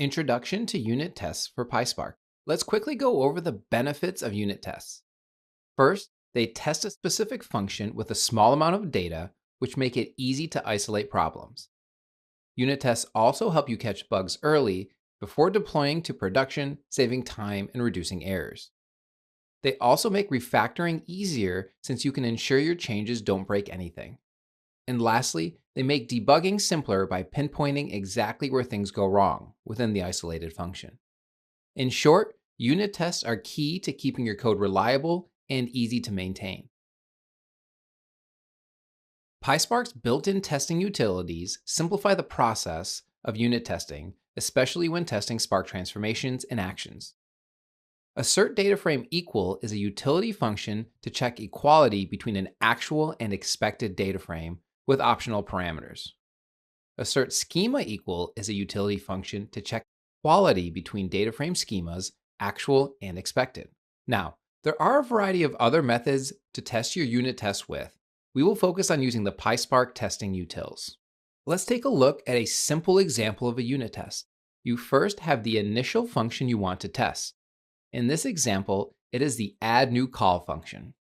Introduction to Unit Tests for PySpark. Let's quickly go over the benefits of unit tests. First, they test a specific function with a small amount of data, which make it easy to isolate problems. Unit tests also help you catch bugs early before deploying to production, saving time and reducing errors. They also make refactoring easier since you can ensure your changes don't break anything. And lastly, they make debugging simpler by pinpointing exactly where things go wrong within the isolated function. In short, unit tests are key to keeping your code reliable and easy to maintain. PySpark's built-in testing utilities simplify the process of unit testing, especially when testing Spark transformations and actions. Assert data frame equal is a utility function to check equality between an actual and expected data frame with optional parameters. Assert schema equal is a utility function to check equality between data frame schemas, actual and expected. Now, there are a variety of other methods to test your unit tests with. We will focus on using the PySpark testing utils. Let's take a look at a simple example of a unit test. You first have the initial function you want to test. In this example, it is the add new call function.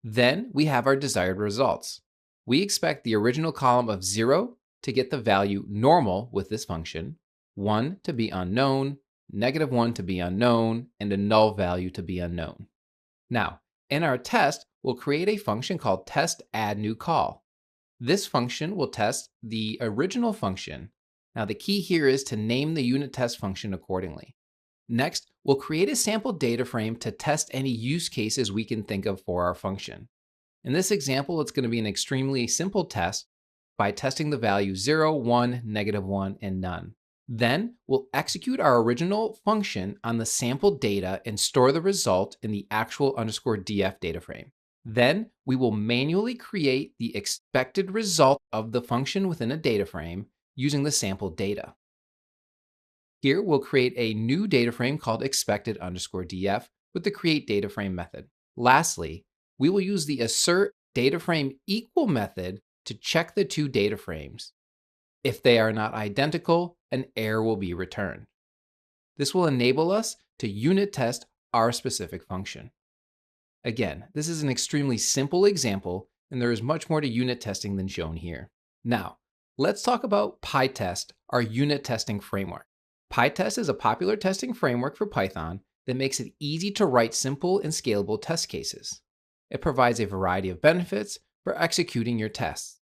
Then we have our desired results. We expect the original column of 0 to get the value normal with this function, 1 to be unknown, -1 to be unknown, and a null value to be unknown. Now, in our test, we'll create a function called test add new call. This function will test the original function. Now, the key here is to name the unit test function accordingly. Next, we'll create a sample data frame to test any use cases we can think of for our function. In this example, it's going to be an extremely simple test by testing the value 0, 1, -1, and none. Then we'll execute our original function on the sample data and store the result in the actual_df data frame. Then we will manually create the expected result of the function within a data frame using the sample data. Here we'll create a new data frame called expected_df with the create data frame method. Lastly, we will use the assert data frame equal method to check the two data frames. If they are not identical, an error will be returned. This will enable us to unit test our specific function. Again, this is an extremely simple example, and there is much more to unit testing than shown here. Now, let's talk about PyTest, our unit testing framework. PyTest is a popular testing framework for Python that makes it easy to write simple and scalable test cases. It provides a variety of benefits for executing your tests.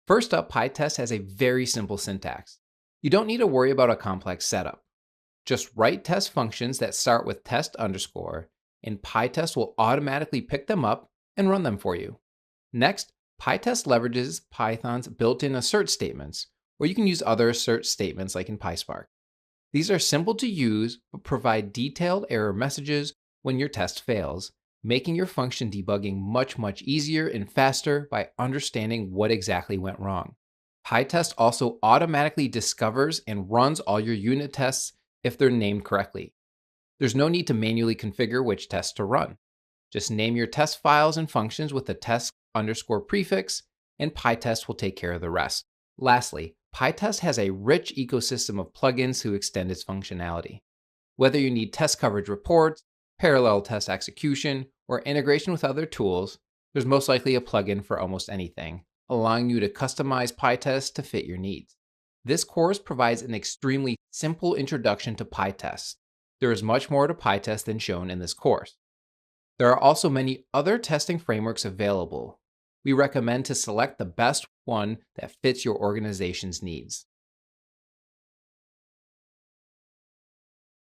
First up, PyTest has a very simple syntax. You don't need to worry about a complex setup. Just write test functions that start with test_, and PyTest will automatically pick them up and run them for you. Next, PyTest leverages Python's built-in assert statements, or you can use other assert statements like in PySpark. These are simple to use, but provide detailed error messages when your test fails, making your function debugging much easier and faster by understanding what exactly went wrong. PyTest also automatically discovers and runs all your unit tests if they're named correctly. There's no need to manually configure which tests to run. Just name your test files and functions with the test_ prefix, and PyTest will take care of the rest. Lastly, PyTest has a rich ecosystem of plugins to extend its functionality. Whether you need test coverage reports, parallel test execution, or integration with other tools, there's most likely a plugin for almost anything, allowing you to customize PyTest to fit your needs. This course provides an extremely simple introduction to PyTest. There is much more to PyTest than shown in this course. There are also many other testing frameworks available. We recommend to select the best one that fits your organization's needs.